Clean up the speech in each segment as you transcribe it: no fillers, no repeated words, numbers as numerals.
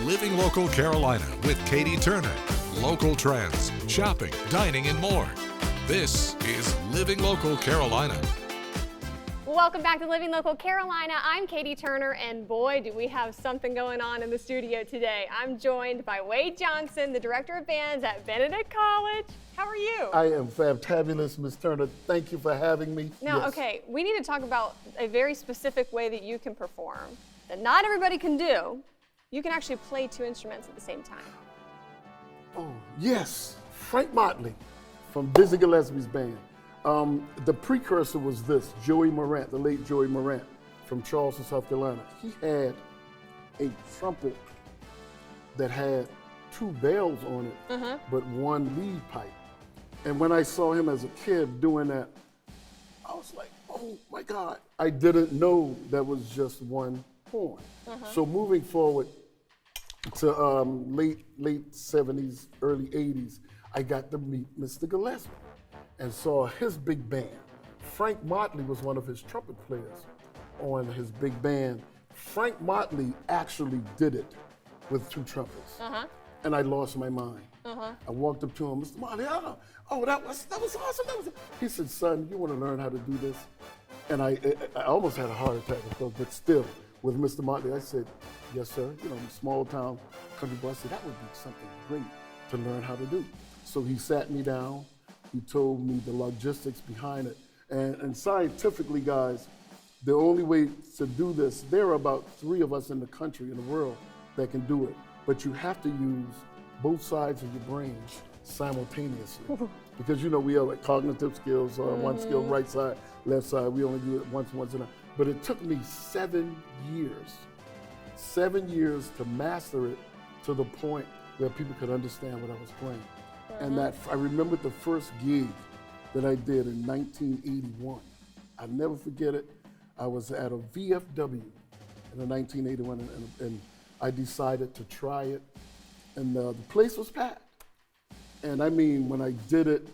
Living Local Carolina with Katie Turner. Local trends, shopping, dining, and more. This is Living Local Carolina. Welcome back to Living Local Carolina. I'm Katie Turner, and boy, do we have something going on in the studio today. I'm joined by Wade Johnson, the Director of Bands at Benedict College. How are you? I am fabulous, Ms. Turner. Thank you for having me. Now, Yes. okay, we need to talk about a very specific way that you can perform that not everybody can do. You can actually play two instruments at the same time. Oh, yes. Frank Motley from Dizzy Gillespie's band. The precursor was this, Joey Morant, the late Joey Morant from Charleston, South Carolina. He had a trumpet that had two bells on it, but one lead pipe. And when I saw him as a kid doing that, I was like, oh my God. I didn't know that was just one horn. So moving forward to late 70s, early 80s, I got to meet Mr. Gillespie and saw his big band. Frank Motley was one of his trumpet players on his big band. Frank Motley actually did it with two trumpets. And I lost my mind. I walked up to him, Mr. Motley, oh, that was awesome. He said, son, you want to learn how to do this? And I almost had a heart attack, but still, with Mr. Motley, I said, yes, sir. You know, small town country boy. I said, that would be something great to learn how to do. So he sat me down. He told me the logistics behind it. And scientifically, guys, the only way to do this, there are about 3 of us in the country, in the world, that can do it. But you have to use both sides of your brain simultaneously. Because, you know, we have like cognitive skills, one skill, right side, left side. We only do it once in a. But it took me 7 years. 7 years to master it to the point where people could understand what I was playing. And that I remember the first gig that I did in 1981. I'll never forget it. I was at a VFW in 1981, and I decided to try it. And the place was packed. And I mean, when I did it,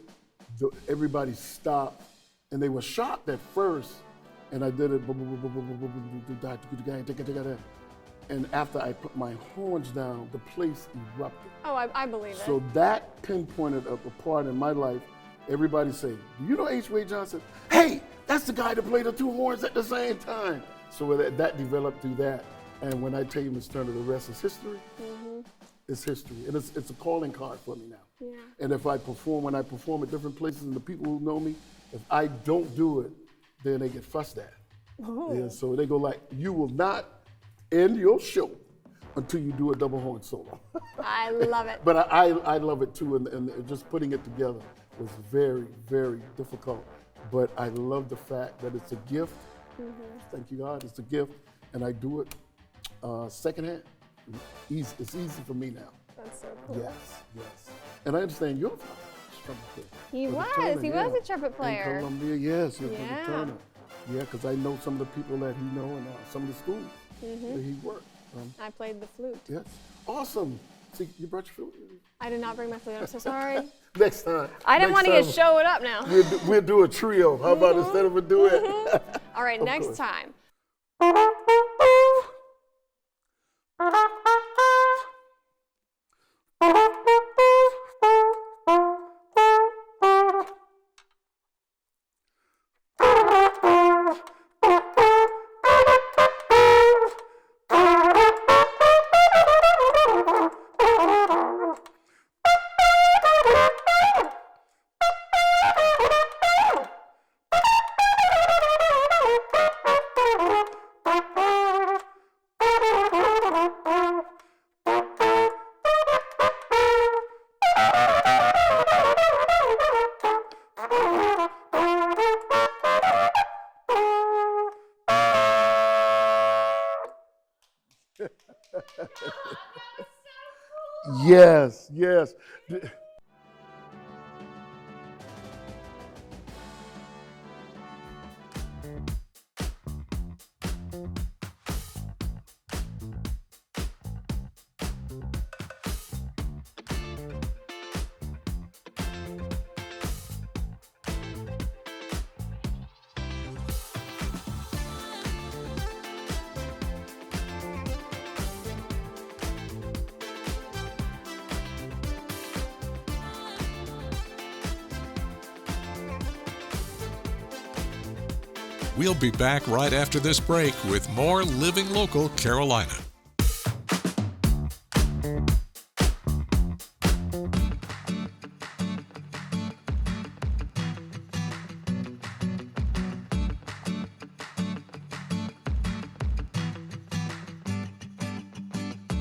everybody stopped, and they were shocked at first. And I did it, and after I put my horns down, the place erupted. Oh, I believe it. So that pinpointed a part in my life. Everybody say, do you know H. Wade Johnson? Hey, that's the guy that played the two horns at the same time. So that developed through that. And when I tell you, Ms. Turner, the rest is history. It's history, and it's a calling card for me now. Yeah. And if when I perform at different places, and the people who know me, if I don't do it, then they get fussed at. Yeah, so they go like, you will not end your show until you do a double horn solo. I love it. But I love it too, and just putting it together was very, very difficult. But I love the fact that it's a gift. Thank you, God, it's a gift, and I do it secondhand. Easy. It's easy for me now. That's so cool. Yes. And I understand your father, trumpet player. He was a trumpet player. In Columbia, yes, for the Yeah. Turner. Yeah, because I know some of the people that he know and some of the schools that he worked. I played the flute. Yes. Awesome. See, you brought your flute? I did not bring my flute. I'm so sorry. Next time. I didn't want to get showed up now. We'll do a trio. How about instead of a duet? All right, next course. time. Yes. We'll be back right after this break with more Living Local Carolina.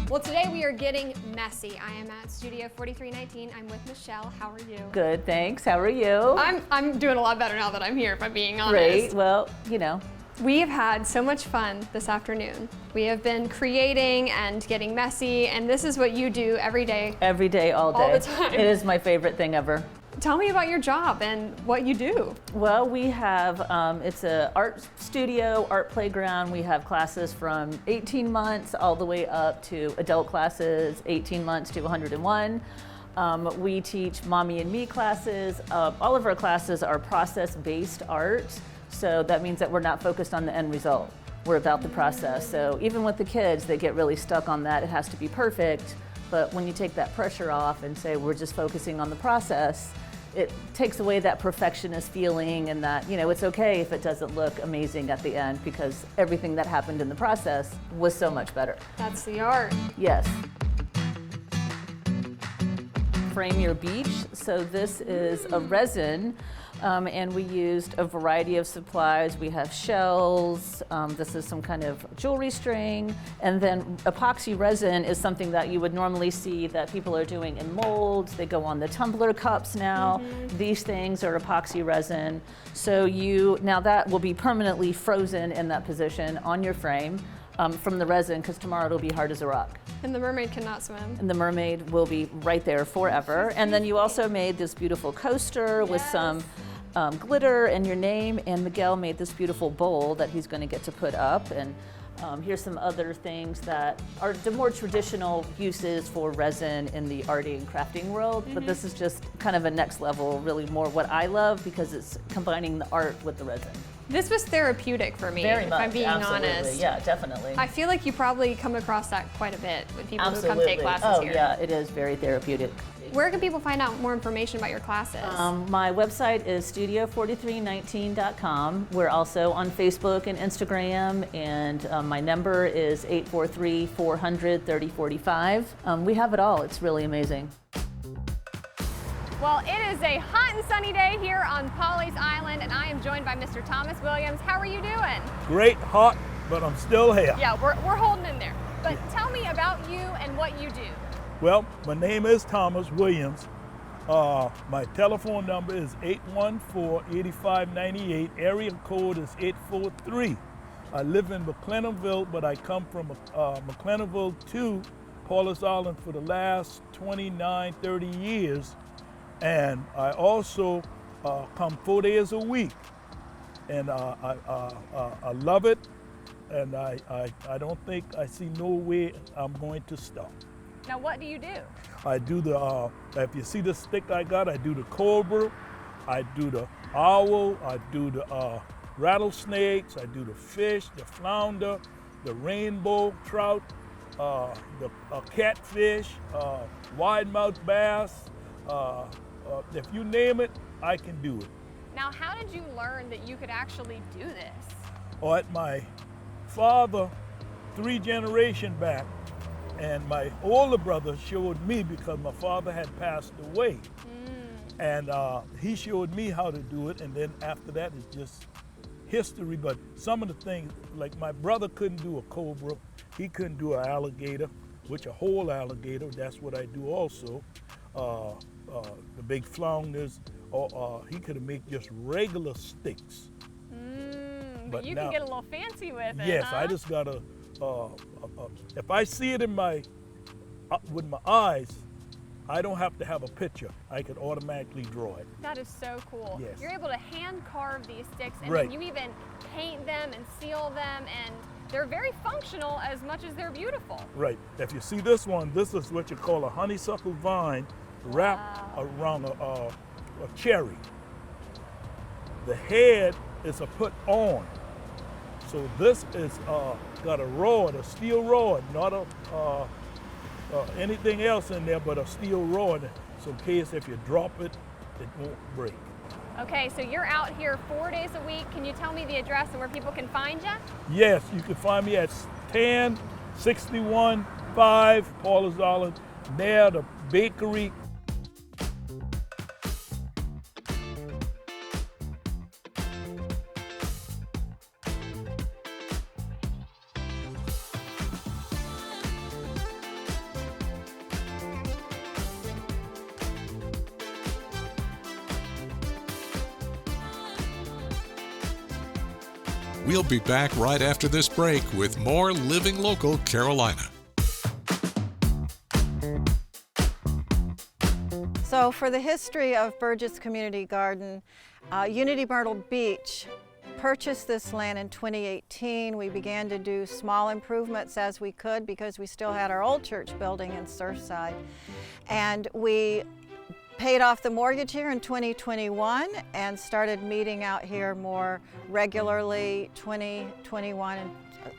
Well, today we are getting messy. I am at Studio 4319. I'm with Michelle. How are you? Good, thanks. How are you? I'm doing a lot better now that I'm here, if I'm being honest. Great. Well, you know. We have had so much fun this afternoon. We have been creating and getting messy, and this is what you do every day. Every day, all day. All the time. It is my favorite thing ever. Tell me about your job and what you do. Well, we have, it's an art studio, art playground. We have classes from 18 months all the way up to adult classes, 18 months to 101. We teach mommy and me classes. All of our classes are process-based art. So that means that we're not focused on the end result. We're about the process. So even with the kids, they get really stuck on that. It has to be perfect. But when you take that pressure off and say we're just focusing on the process, it takes away that perfectionist feeling and that, you know, it's okay if it doesn't look amazing at the end because everything that happened in the process was so much better. That's the art. Yes. Frame Your Beach. So this is a resin, and we used a variety of supplies. We have shells, this is some kind of jewelry string, and then epoxy resin is something that you would normally see that people are doing in molds. They go on the tumbler cups now. These things are epoxy resin. So now that will be permanently frozen in that position on your frame from the resin, because tomorrow it'll be hard as a rock. And the mermaid cannot swim. And the mermaid will be right there forever. And then you also made this beautiful coaster with some glitter and your name, and Miguel made this beautiful bowl that he's going to get to put up. And here's some other things that are the more traditional uses for resin in the arting and crafting world, but this is just kind of a next level, really more what I love because it's combining the art with the resin. This was therapeutic for me, Very if much, I'm being absolutely. honest. Yeah, definitely. I feel like you probably come across that quite a bit with people Absolutely. who come take classes here. Oh yeah, it is very therapeutic. Where can people find out more information about your classes? My website is studio4319.com. We're also on Facebook and Instagram, and my number is 843-400-3045. We have it all. It's really amazing. Well, it is a hot and sunny day here on Pawleys Island, and I am joined by Mr. Thomas Williams. How are you doing? Great, hot, but I'm still here. Yeah, we're holding in there. But tell me about you and what you do. Well, my name is Thomas Williams. My telephone number is 814-8598. Area code is 843. I live in McClennanville, but I come from McClennanville to Pawleys Island for the last 29, 30 years. And I also come 4 days a week. And I love it. And I don't think I see no way I'm going to stop. Now, what do you do? I do the, if you see the stick I got, I do the cobra, I do the owl, I do the rattlesnakes, I do the fish, the flounder, the rainbow trout, the catfish, wide-mouthed bass. If you name it, I can do it. Now, how did you learn that you could actually do this? Or at my father, 3 generations back, and my older brother showed me because my father had passed away. And he showed me how to do it, and then after that it's just history. But some of the things, like my brother couldn't do a cobra, he couldn't do an alligator, which a whole alligator, that's what I do also. The big flounders, or he could have made just regular sticks. But you can get a little fancy with it. Yes, huh? I just gotta, if I see it in with my eyes, I don't have to have a picture. I can automatically draw it. That is so cool. Yes. You're able to hand carve these sticks, and Right. then you even paint them and seal them, and they're very functional as much as they're beautiful. Right. If you see this one, this is what you call a honeysuckle vine wrapped around a cherry. The head is a put on. So this is got a rod, a steel rod, not anything else in there but a steel rod. So in case if you drop it, it won't break. Okay, so you're out here 4 days a week. Can you tell me the address and where people can find you? Yes, you can find me at 1061-5 Paula's Island, near the bakery. We'll be back right after this break with more Living Local Carolina. So for the history of Burgess Community Garden, Unity Myrtle Beach purchased this land in 2018. We began to do small improvements as we could because we still had our old church building in Surfside. And we paid off the mortgage here in 2021 and started meeting out here more regularly 2021,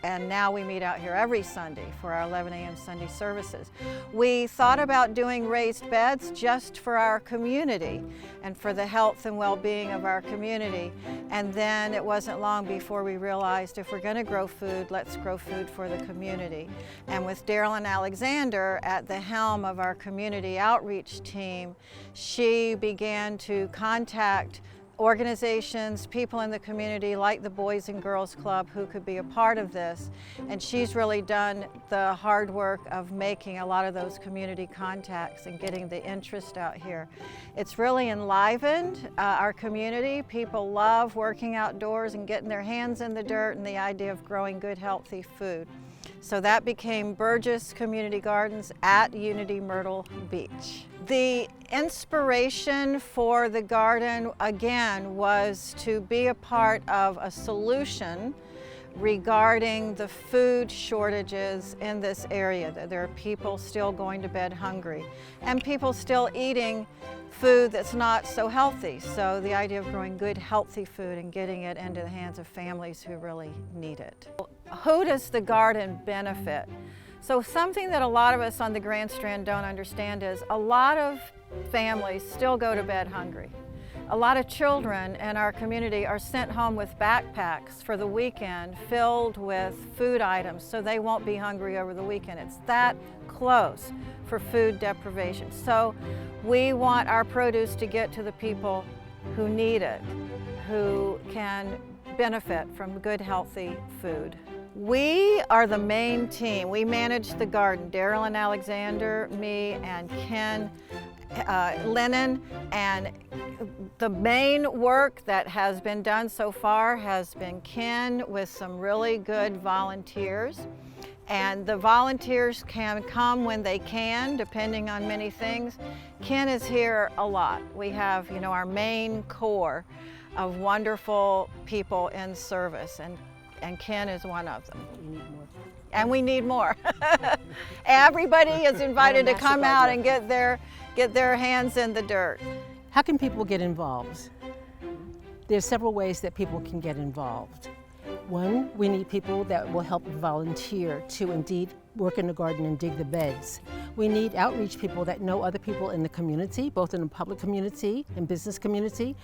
and now we meet out here every Sunday for our 11 a.m. Sunday services. We thought about doing raised beds just for our community and for the health and well-being of our community, and then it wasn't long before we realized if we're going to grow food, let's grow food for the community. And with Darylyn Alexander at the helm of our community outreach team, she began to contact organizations, people in the community like the Boys and Girls Club who could be a part of this. And she's really done the hard work of making a lot of those community contacts and getting the interest out here. It's really enlivened our community. People love working outdoors and getting their hands in the dirt and the idea of growing good, healthy food. So that became Burgess Community Gardens at Unity Myrtle Beach. The inspiration for the garden, again, was to be a part of a solution regarding the food shortages in this area. There are people still going to bed hungry and people still eating food that's not so healthy. So the idea of growing good, healthy food and getting it into the hands of families who really need it. Who does the garden benefit? So something that a lot of us on the Grand Strand don't understand is a lot of families still go to bed hungry. A lot of children in our community are sent home with backpacks for the weekend filled with food items so they won't be hungry over the weekend. It's that close for food deprivation. So we want our produce to get to the people who need it, who can benefit from good, healthy food. We are the main team. We manage the garden. Darylyn Alexander, me, and Ken Lennon, and the main work that has been done so far has been Ken with some really good volunteers. And the volunteers can come when they can, depending on many things. Ken is here a lot. We have, our main core of wonderful people in service, and Ken is one of them. And we need more. Everybody is invited to come out and get their hands in the dirt. How can people get involved? There's several ways that people can get involved. One, we need people that will help volunteer to indeed work in the garden and dig the beds. We need outreach people that know other people in the community, both in the public community and business community,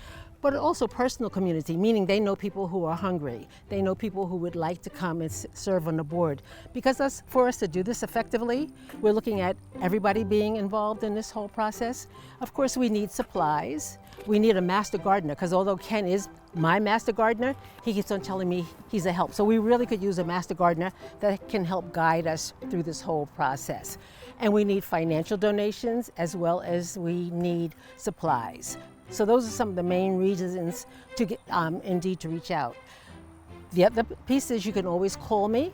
but also personal community, meaning they know people who are hungry. They know people who would like to come and serve on the board. Because for us to do this effectively, we're looking at everybody being involved in this whole process. Of course, we need supplies. We need a master gardener, because although Ken is my master gardener, he keeps on telling me he's a help. So we really could use a master gardener that can help guide us through this whole process. And we need financial donations as well as we need supplies. So those are some of the main reasons to get, indeed to reach out. The other piece is you can always call me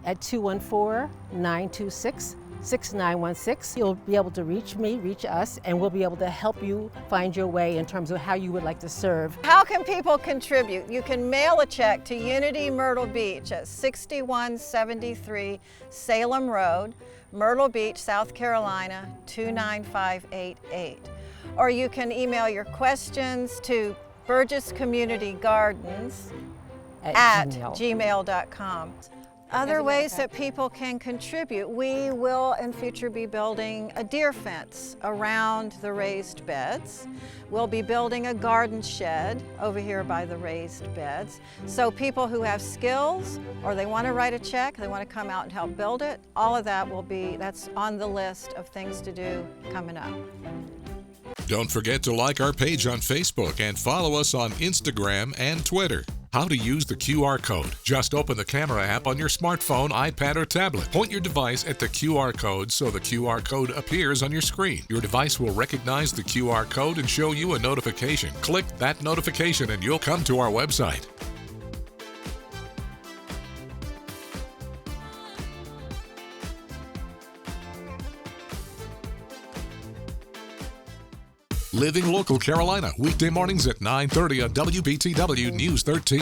at 214-926-6916. You'll be able to reach us, and we'll be able to help you find your way in terms of how you would like to serve. How can people contribute? You can mail a check to Unity Myrtle Beach at 6173 Salem Road, Myrtle Beach, South Carolina, 29588. Or you can email your questions to Burgess Community Gardens at gmail.com. Other ways that people can contribute. We will in future be building a deer fence around the raised beds. We'll be building a garden shed over here by the raised beds. So people who have skills or they want to write a check, they want to come out and help build it, all of that that's on the list of things to do coming up. Don't forget to like our page on Facebook and follow us on Instagram and Twitter. How to use the QR code. Just open the camera app on your smartphone, iPad, or tablet. Point your device at the QR code so the QR code appears on your screen. Your device will recognize the QR code and show you a notification. Click that notification and you'll come to our website. Living Local Carolina, weekday mornings at 9:30 on WBTW News 13.